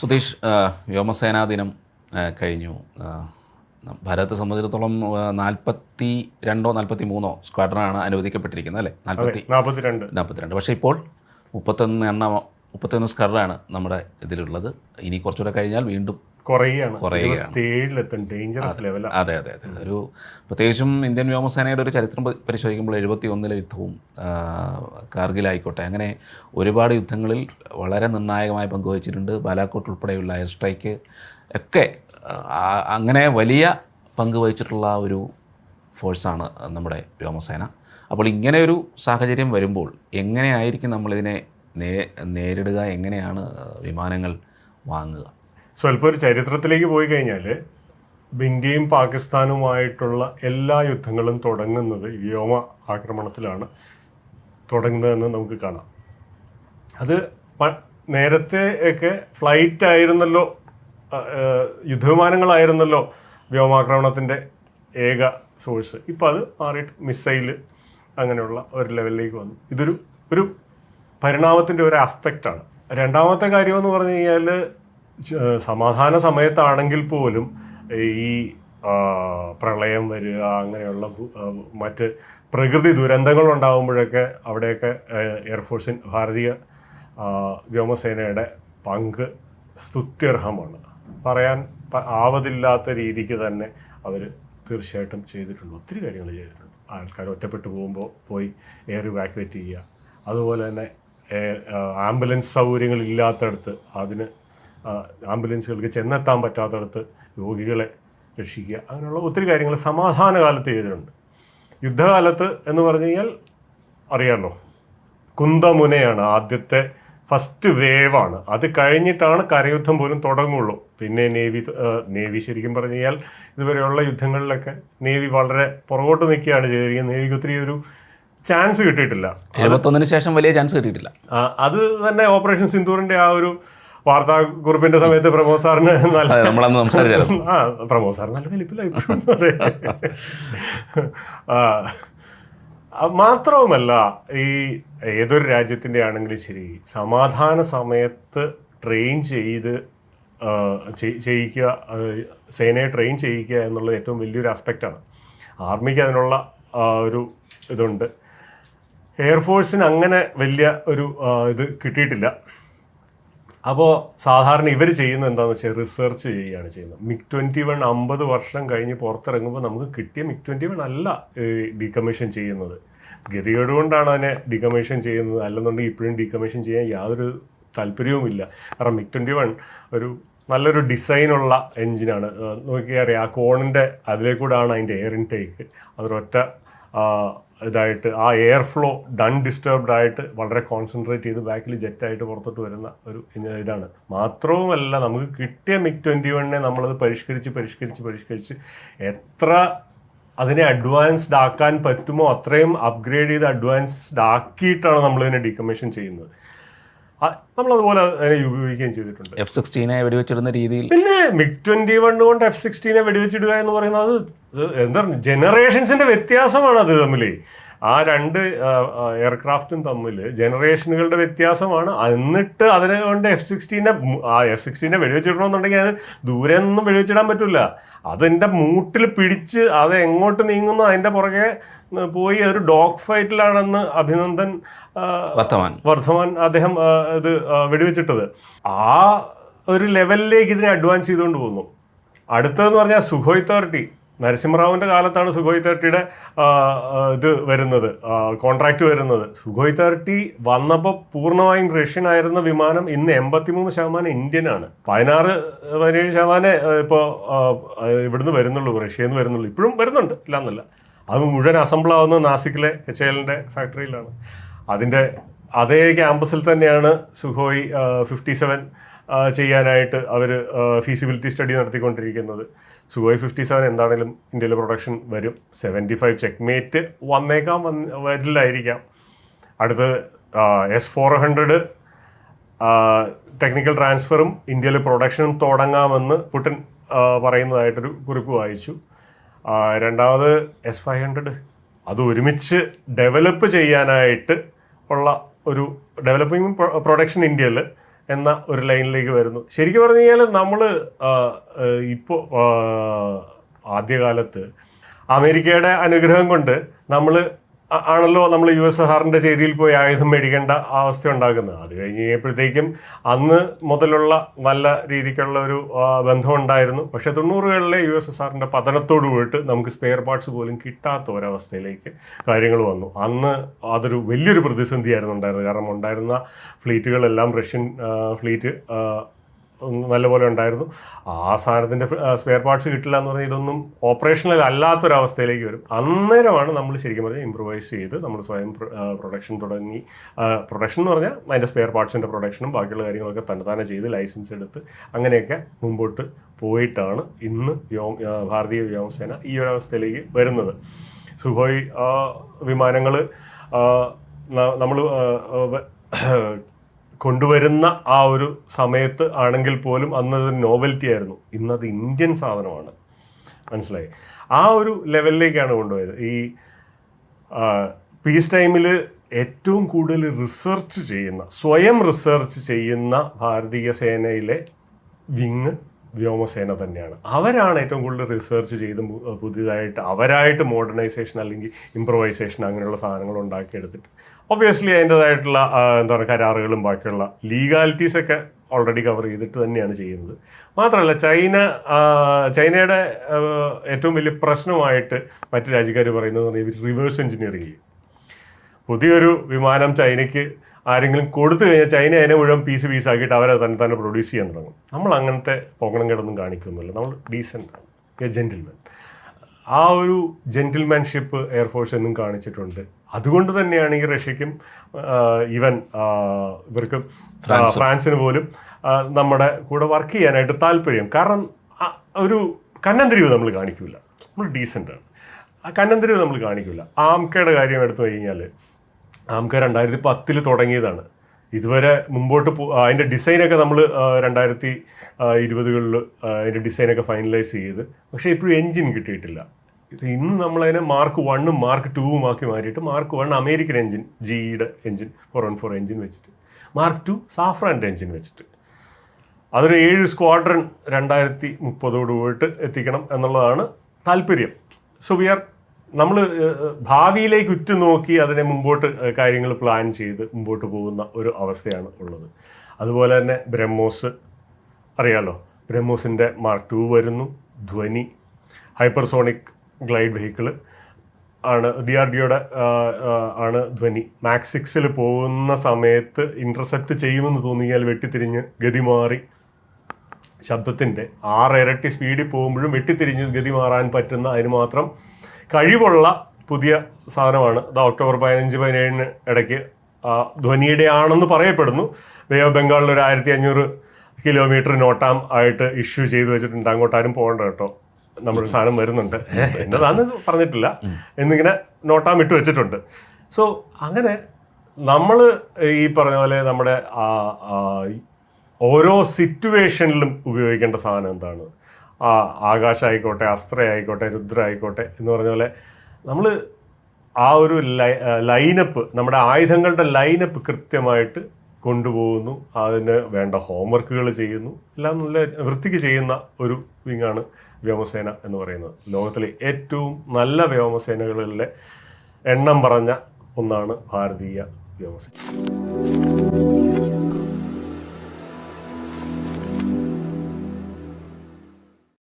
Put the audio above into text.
സുധീഷ്, വ്യോമസേനാ ദിനം കഴിഞ്ഞു. ഭാരതത്തെ സംബന്ധിച്ചിടത്തോളം 42-43 സ്ക്വാഡ്രനാണ് അനുവദിക്കപ്പെട്ടിരിക്കുന്നത്, അല്ലേ? 42. പക്ഷേ ഇപ്പോൾ 31 സ്ക്വാഡ്രനാണ് നമ്മുടെ ഇതിലുള്ളത്. ഇനി കുറച്ചുകൂടെ കഴിഞ്ഞാൽ വീണ്ടും കുറയുകയാണ്. അതെ അതെ അതെ. ഒരു പ്രത്യേകിച്ചും ഇന്ത്യൻ വ്യോമസേനയുടെ ഒരു ചരിത്രം പരിശോധിക്കുമ്പോൾ 71 യുദ്ധവും കാർഗിലായിക്കോട്ടെ, അങ്ങനെ ഒരുപാട് യുദ്ധങ്ങളിൽ വളരെ നിർണായകമായ പങ്കുവച്ചിട്ടുണ്ട്. ബാലാക്കോട്ട് ഉൾപ്പെടെയുള്ള എയർ സ്ട്രൈക്ക് ഒക്കെ അങ്ങനെ വലിയ പങ്ക് വഹിച്ചിട്ടുള്ള ഒരു ഫോഴ്സാണ് നമ്മുടെ വ്യോമസേന. അപ്പോൾ ഇങ്ങനെ ഒരു സാഹചര്യം വരുമ്പോൾ എങ്ങനെയായിരിക്കും നമ്മളിതിനെ നേരിടുക? എങ്ങനെയാണ് വിമാനങ്ങൾ വാങ്ങുക? സ്വല്പം ഒരു ചരിത്രത്തിലേക്ക് പോയി കഴിഞ്ഞാൽ ഇന്ത്യയും പാകിസ്ഥാനുമായിട്ടുള്ള എല്ലാ യുദ്ധങ്ങളും തുടങ്ങുന്നത് വ്യോമ ആക്രമണത്തിലാണ് തുടങ്ങുന്നതെന്ന് നമുക്ക് കാണാം. അത് നേരത്തെ ഒക്കെ ഫ്ലൈറ്റ് ആയിരുന്നല്ലോ, യുദ്ധവിമാനങ്ങളായിരുന്നല്ലോ വ്യോമാക്രമണത്തിൻ്റെ ഏക സോഴ്സ്. ഇപ്പോൾ അത് മാറിയിട്ട് മിസൈൽ അങ്ങനെയുള്ള ഒരു ലെവലിലേക്ക് വന്നു. ഇതൊരു പരിണാമത്തിൻ്റെ ഒരു ആസ്പെക്റ്റാണ്. രണ്ടാമത്തെ കാര്യമെന്ന് പറഞ്ഞു കഴിഞ്ഞാൽ സമാധാന സമയത്താണെങ്കിൽ പോലും ഈ പ്രളയം വരിക, അങ്ങനെയുള്ള മറ്റ് പ്രകൃതി ദുരന്തങ്ങൾ ഉണ്ടാകുമ്പോഴൊക്കെ അവിടെയൊക്കെ ഭാരതീയ വ്യോമസേനയുടെ പങ്ക് സ്തുത്യർഹമാണ്. പറയാൻ ആവതില്ലാത്ത രീതിക്ക് തന്നെ അവർ തീർച്ചയായിട്ടും ചെയ്തിട്ടുണ്ട്. ഒത്തിരി കാര്യങ്ങൾ ചെയ്തിട്ടുണ്ട്. ആൾക്കാർ ഒറ്റപ്പെട്ടു പോകുമ്പോൾ പോയി എയർ ഇവാക്യുവേറ്റ് ചെയ്യുക, അതുപോലെ തന്നെ ആംബുലൻസ് സൗകര്യങ്ങളില്ലാത്തടത്ത് അതിന് ആംബുലൻസുകൾക്ക് ചെന്നെത്താൻ പറ്റാത്തടത്ത് രോഗികളെ രക്ഷിക്കുക, അങ്ങനെയുള്ള ഒത്തിരി കാര്യങ്ങൾ സമാധാന കാലത്ത് ചെയ്തിട്ടുണ്ട്. യുദ്ധകാലത്ത് എന്ന് പറഞ്ഞു കഴിഞ്ഞാൽ അറിയാമല്ലോ, കുന്തമുനയാണ് ആദ്യത്തെ ഫസ്റ്റ് വേവാണ്. അത് കഴിഞ്ഞിട്ടാണ് കരയുദ്ധം പോലും തുടങ്ങുള്ളൂ. പിന്നെ നേവി ശരിക്കും പറഞ്ഞു കഴിഞ്ഞാൽ ഇതുവരെയുള്ള യുദ്ധങ്ങളിലൊക്കെ നേവി വളരെ പുറകോട്ട് നിൽക്കുകയാണ് ചെയ്തിരിക്കുന്നത്. നേവിക്ക് ഒത്തിരി ഒരു ചാൻസ് കിട്ടിയിട്ടില്ല. 71 ശേഷം വലിയ ചാൻസ് കിട്ടിയിട്ടില്ല. അത് തന്നെ ഓപ്പറേഷൻ സിന്ദൂറിൻ്റെ ആ ഒരു വാർത്താക്കുറിപ്പിന്റെ സമയത്ത് പ്രമോദ് സാറിന് പ്രമോദ് സാർ നല്ല വലിപ്പിലായി. മാത്രവുമല്ല, ഈ ഏതൊരു രാജ്യത്തിൻ്റെ ആണെങ്കിലും ശരി, സമാധാന സമയത്ത് ട്രെയിൻ ചെയ്യിക്കുക, സേനയെ ട്രെയിൻ ചെയ്യിക്കുക എന്നുള്ളത് ഏറ്റവും വലിയൊരു ആസ്പെക്റ്റാണ്. ആർമിക്ക് അതിനുള്ള ഒരു ഇതുണ്ട്. എയർഫോഴ്സിന് അങ്ങനെ വലിയ ഒരു ഇത് കിട്ടിയിട്ടില്ല. അപ്പോൾ സാധാരണ ഇവർ ചെയ്യുന്നത് എന്താണെന്ന് വെച്ചാൽ റിസർച്ച് ചെയ്യുകയാണ് ചെയ്യുന്നത്. MiG-21 50 വർഷം കഴിഞ്ഞ് പുറത്തിറങ്ങുമ്പോൾ നമുക്ക് കിട്ടിയ MiG-21 അല്ല ഡീകമ്മീഷൻ ചെയ്യുന്നത്. ഗതികേട് കൊണ്ടാണ് അതിനെ ഡീകമ്മീഷൻ ചെയ്യുന്നത്. അല്ലെന്നുണ്ടെങ്കിൽ ഇപ്പോഴും ഡീകമ്മീഷൻ ചെയ്യാൻ യാതൊരു താല്പര്യവുമില്ല. കാരണം MiG-21 ഒരു നല്ലൊരു ഡിസൈനുള്ള എൻജിനാണ്. നോക്കിയാൽ അറിയാം, ആ കോണിൻ്റെ അതിലേക്കൂടാണ് അതിൻ്റെ എയർ ഇൻടേക്ക്. അതൊരൊറ്റ ഇതായിട്ട് ആ എയർ ഫ്ലോ ഡിസ്റ്റർബ്ഡ് ആയിട്ട് വളരെ കോൺസെൻട്രേറ്റ് ചെയ്ത് ബാക്കിൽ ജെറ്റായിട്ട് പുറത്തോട്ട് വരുന്ന ഒരു ഇതാണ്. മാത്രവുമല്ല, നമുക്ക് കിട്ടിയ MiG-21 നമ്മളത് പരിഷ്കരിച്ച് എത്ര അതിനെ അഡ്വാൻസ്ഡ് ആക്കാൻ പറ്റുമോ അത്രയും അപ്ഗ്രേഡ് ചെയ്ത് അഡ്വാൻസ്ഡ് ആക്കിയിട്ടാണ് നമ്മളിതിനെ ഡീകമ്മീഷൻ ചെയ്യുന്നത്. നമ്മളതുപോലെ അതിനെ ഉപയോഗിക്കുകയും ചെയ്തിട്ടുണ്ട്. F-16 വെടിവെച്ചിടുന്ന രീതിയിൽ. പിന്നെ MiG-21 കൊണ്ട് F-16 വെടിവെച്ചിടുക എന്ന് പറയുന്നത് അത് എന്താ പറയുക, ജനറേഷൻസിന്റെ വ്യത്യാസമാണ് അത് തമ്മിൽ. ആ രണ്ട് എയർക്രാഫ്റ്റും തമ്മിൽ ജനറേഷനുകളുടെ വ്യത്യാസമാണ്. എന്നിട്ട് അതിനെ കൊണ്ട് F-16 വെടിവെച്ചിടണമെന്നുണ്ടെങ്കിൽ അത് ദൂരെ ഒന്നും വെടിവെച്ചിടാൻ പറ്റില്ല. അതിൻ്റെ മൂട്ടിൽ പിടിച്ച് അത് എങ്ങോട്ട് നീങ്ങുന്നു അതിൻ്റെ പുറകെ പോയി അതൊരു ഡോഗ് ഫൈറ്റിലാണെന്ന് അഭിനന്ദൻ വർദ്ധമാൻ അദ്ദേഹം ഇത് വെടിവെച്ചിട്ടത്. ആ ഒരു ലെവലിലേക്ക് ഇതിനെ അഡ്വാൻസ് ചെയ്തുകൊണ്ട് പോകുന്നു. അടുത്തതെന്ന് പറഞ്ഞാൽ സുഖോയ് 30. നരസിംഹറാവുവിൻ്റെ കാലത്താണ് സുഖോയ് 30യുടെ ഇത് വരുന്നത്, കോൺട്രാക്റ്റ് വരുന്നത്. സുഖോയ് 30 വന്നപ്പോൾ പൂർണ്ണമായും റഷ്യൻ ആയിരുന്ന വിമാനം ഇന്ന് 83% ഇന്ത്യനാണ്. 16-17% ഇപ്പോൾ ഇവിടുന്ന് വരുന്നുള്ളൂ, റഷ്യയിൽ നിന്ന് വരുന്നുള്ളൂ. ഇപ്പോഴും വരുന്നുണ്ട്, ഇല്ലാന്നല്ല. അത് മുഴുവൻ അസംബിൾ ആവുന്നത് നാസിക്കിലെ HALന്റെ ഫാക്ടറിയിലാണ്. അതിൻ്റെ അതേ ക്യാമ്പസിൽ തന്നെയാണ് സുഖോയ് 57 ചെയ്യാനായിട്ട് അവർ ഫീസിബിലിറ്റി സ്റ്റഡി നടത്തിക്കൊണ്ടിരിക്കുന്നത്. സുഖോയ് 57 എന്താണെങ്കിലും ഇന്ത്യയിൽ പ്രൊഡക്ഷൻ വരും. 75 ചെക്ക്മേറ്റ് വരില്ലായിരിക്കാം. അടുത്ത് S-400 ടെക്നിക്കൽ ട്രാൻസ്ഫറും ഇന്ത്യയിൽ പ്രൊഡക്ഷനും തുടങ്ങാമെന്ന് പുടിൻ പറയുന്നതായിട്ടൊരു കുറിപ്പ് വായിച്ചു. രണ്ടാമത് S-500 അത് ഒരുമിച്ച് ഡെവലപ്പ് ചെയ്യാനായിട്ട് ഉള്ള ഒരു ഡെവലപ്പിംഗ് പ്രൊഡക്ഷൻ ഇന്ത്യയിൽ എന്ന ഒരു ലൈനിലേക്ക് വരുന്നു. ശരിക്കും പറഞ്ഞു കഴിഞ്ഞാൽ നമ്മൾ ഇപ്പോൾ ആദ്യകാലത്ത് അമേരിക്കയുടെ അനുഗ്രഹം കൊണ്ട് നമ്മൾ ആണല്ലോ നമ്മൾ USSRന്റെ ചേരിയിൽ പോയി ആയുധം മേടിക്കേണ്ട അവസ്ഥ ഉണ്ടാക്കുന്നത്. അത് കഴിഞ്ഞ് കഴിഞ്ഞപ്പോഴത്തേക്കും അന്ന് മുതലുള്ള നല്ല രീതിക്കുള്ള ഒരു ബന്ധം ഉണ്ടായിരുന്നു. പക്ഷേ 90കളിലെ USSRന്റെ പതനത്തോട് പോയിട്ട് നമുക്ക് സ്പെയർ പാർട്സ് പോലും കിട്ടാത്ത ഒരവസ്ഥയിലേക്ക് കാര്യങ്ങൾ വന്നു. അന്ന് അതൊരു വലിയൊരു പ്രതിസന്ധിയായിരുന്നു ഉണ്ടായിരുന്നത്. കാരണം ഉണ്ടായിരുന്ന ഫ്ലീറ്റുകളെല്ലാം റഷ്യൻ ഫ്ലീറ്റ് നല്ലപോലെ ഉണ്ടായിരുന്നു. ആ സാധനത്തിൻ്റെ സ്പെയർ പാർട്സ് കിട്ടില്ല എന്ന് പറഞ്ഞാൽ ഇതൊന്നും ഓപ്പറേഷണൽ അല്ലാത്തൊരവസ്ഥയിലേക്ക് വരും. അന്നേരമാണ് നമ്മൾ ശരിക്കും പറഞ്ഞാൽ ഇമ്പ്രൂവൈസ് ചെയ്ത് നമ്മൾ സ്വയം പ്രൊഡക്ഷൻ തുടങ്ങി. പ്രൊഡക്ഷൻ എന്ന് പറഞ്ഞാൽ അതിൻ്റെ സ്പെയർ പാർട്സിൻ്റെ പ്രൊഡക്ഷനും ബാക്കിയുള്ള കാര്യങ്ങളൊക്കെ തന്നെ ചെയ്ത് ലൈസൻസ് എടുത്ത് അങ്ങനെയൊക്കെ മുമ്പോട്ട് പോയിട്ടാണ് ഇന്ന് ഭാരതീയ വ്യോമസേന ഈ ഒരു അവസ്ഥയിലേക്ക് വരുന്നത്. സുഖോയ് വിമാനങ്ങൾ നമ്മൾ കൊണ്ടുവരുന്ന ആ ഒരു സമയത്ത് ആണെങ്കിൽ പോലും അന്നത് നോവൽറ്റി ആയിരുന്നു. ഇന്നത് ഇന്ത്യൻ സാധനമാണ്. മനസ്സിലായി? ആ ഒരു ലെവലിലേക്കാണ് കൊണ്ടുപോയത്. ഈ പീസ് ടൈമിൽ ഏറ്റവും കൂടുതൽ സ്വയം റിസർച്ച് ചെയ്യുന്ന ഭാരതീയ സേനയിലെ വിങ് വ്യോമസേന തന്നെയാണ്. അവരാണ് ഏറ്റവും കൂടുതൽ റിസർച്ച് ചെയ്ത് പുതിയതായിട്ട് അവരായിട്ട് മോഡേണൈസേഷൻ അല്ലെങ്കിൽ ഇംപ്രവൈസേഷൻ അങ്ങനെയുള്ള സാധനങ്ങൾ ഉണ്ടാക്കിയെടുത്തിട്ട് ഒബ്വിയസ്ലി അതിൻ്റെതായിട്ടുള്ള എന്താ പറയുക കരാറുകളും ബാക്കിയുള്ള ലീഗാലിറ്റീസൊക്കെ ഓൾറെഡി കവർ ചെയ്തിട്ട് തന്നെയാണ് ചെയ്യുന്നത്. മാത്രമല്ല ചൈനയുടെ ഏറ്റവും വലിയ പ്രശ്നമായിട്ട് മറ്റു രാജ്യക്കാർ പറയുന്നത് റിവേഴ്സ് എഞ്ചിനീയറിംഗ്. പുതിയൊരു വിമാനം ചൈനയ്ക്ക് ആരെങ്കിലും കൊടുത്തു കഴിഞ്ഞാൽ ചൈന അതിനെ മുഴുവൻ പീസാക്കിയിട്ട് അവരെ തന്നെ പ്രൊഡ്യൂസ് ചെയ്യാൻ തുടങ്ങും. നമ്മൾ അങ്ങനത്തെ പോകണം കേടൊന്നും കാണിക്കുന്നില്ല. നമ്മൾ ഡീസൻ്റ് ആണ്, ജെന്റിൽമാൻ. ആ ഒരു ജെന്റിൽമാൻഷിപ്പ് എയർഫോഴ്സ് എന്നും കാണിച്ചിട്ടുണ്ട്. അതുകൊണ്ട് തന്നെയാണ് ഈ റഷ്യക്കും ഈവൻ ഇവർക്കും ഫ്രാൻസിന് പോലും നമ്മുടെ കൂടെ വർക്ക് ചെയ്യാനായിട്ട് താല്പര്യം. കാരണം ഒരു കന്നന്തിരിവ് നമ്മൾ കാണിക്കില്ല. നമ്മൾ ഡീസൻ്റാണ്. ആ കന്നന്തിരിവ് നമ്മൾ കാണിക്കില്ല. ആംകയുടെ കാര്യം എടുത്തു കഴിഞ്ഞാൽ ആംക 2010 തുടങ്ങിയതാണ്. ഇതുവരെ മുമ്പോട്ട് അതിൻ്റെ ഡിസൈനൊക്കെ നമ്മൾ 2020കളിൽ അതിൻ്റെ ഡിസൈനൊക്കെ ഫൈനലൈസ് ചെയ്ത്, പക്ഷേ ഇപ്പോഴും എൻജിൻ കിട്ടിയിട്ടില്ല. ഇന്ന് നമ്മളതിനെ Mark 1 Mark 2 ആക്കി മാറ്റിയിട്ട് Mark 1 അമേരിക്കൻ എൻജിൻ, GEയുടെ എൻജിൻ 414 എൻജിൻ വെച്ചിട്ട്, Mark 2 സാഫ്രാൻ്റെ എൻജിൻ വെച്ചിട്ട് അതൊരു 7 സ്ക്വാഡ്രൺ 2030 പോയിട്ട് എത്തിക്കണം എന്നുള്ളതാണ് താല്പര്യം. സോ നമ്മൾ ഭാവിയിലേക്ക് ഉറ്റുനോക്കി അതിനെ മുമ്പോട്ട് കാര്യങ്ങൾ പ്ലാൻ ചെയ്ത് മുമ്പോട്ട് പോകുന്ന ഒരു അവസ്ഥയാണ് ഉള്ളത്. അതുപോലെ തന്നെ ബ്രഹ്മോസ് അറിയാലോ, ബ്രഹ്മോസിൻ്റെ Mark 2 വരുന്നു. ധ്വനി ഹൈപ്പർസോണിക് ഗ്ലൈഡ് വെഹിക്കിള് ആണ്, DRDOയുടെ ആണ് ധ്വനി. Max 6 പോകുന്ന സമയത്ത് ഇൻ്റർസെപ്റ്റ് ചെയ്യുമെന്ന് തോന്നിയാൽ വെട്ടിത്തിരിഞ്ഞ് ഗതി മാറി ശബ്ദത്തിൻ്റെ 6 ഇരട്ടി സ്പീഡിൽ പോകുമ്പോഴും വെട്ടിത്തിരിഞ്ഞ് ഗതി മാറാൻ പറ്റുന്ന അതിന് മാത്രം കഴിവുള്ള പുതിയ സാധനമാണ്. ഒക്ടോബർ 15-17 ഇടയ്ക്ക് ധ്വനിയുടെ ആണെന്ന് പറയപ്പെടുന്നു. ബേ ഓഫ് ബംഗാളിൽ ഒരു 1500 കിലോമീറ്റർ നോട്ടാം ആയിട്ട് ഇഷ്യൂ ചെയ്ത് വെച്ചിട്ടുണ്ട്. അങ്ങോട്ടാരും പോകണ്ട കേട്ടോ, നമ്മളൊരു സാധനം വരുന്നുണ്ട്, എന്നതാന്ന് പറഞ്ഞിട്ടില്ല, എന്നിങ്ങനെ നോട്ടാം ഇട്ട് വെച്ചിട്ടുണ്ട്. സോ അങ്ങനെ നമ്മൾ ഈ പറഞ്ഞ പോലെ നമ്മുടെ ഓരോ സിറ്റുവേഷനിലും ഉപയോഗിക്കേണ്ട സാധനം എന്താണ്, ആകാശ ആയിക്കോട്ടെ, അസ്ത്ര ആയിക്കോട്ടെ, രുദ്ര ആയിക്കോട്ടെ എന്ന് പറഞ്ഞ പോലെ നമ്മൾ ആ ഒരു ലൈനപ്പ്, നമ്മുടെ ആയുധങ്ങളുടെ ലൈനപ്പ് കൃത്യമായിട്ട് കൊണ്ടുപോകുന്നു. അതിന് വേണ്ട ഹോംവർക്കുകൾ ചെയ്യുന്നു. എല്ലാം നല്ല വൃത്തിക്ക് ചെയ്യുന്ന ഒരു വിങ്ങാണ് വ്യോമസേന എന്ന് പറയുന്നത്. ലോകത്തിലെ ഏറ്റവും നല്ല വ്യോമസേനകളിലെ എണ്ണം പറഞ്ഞ ഒന്നാണ് ഭാരതീയ വ്യോമസേന.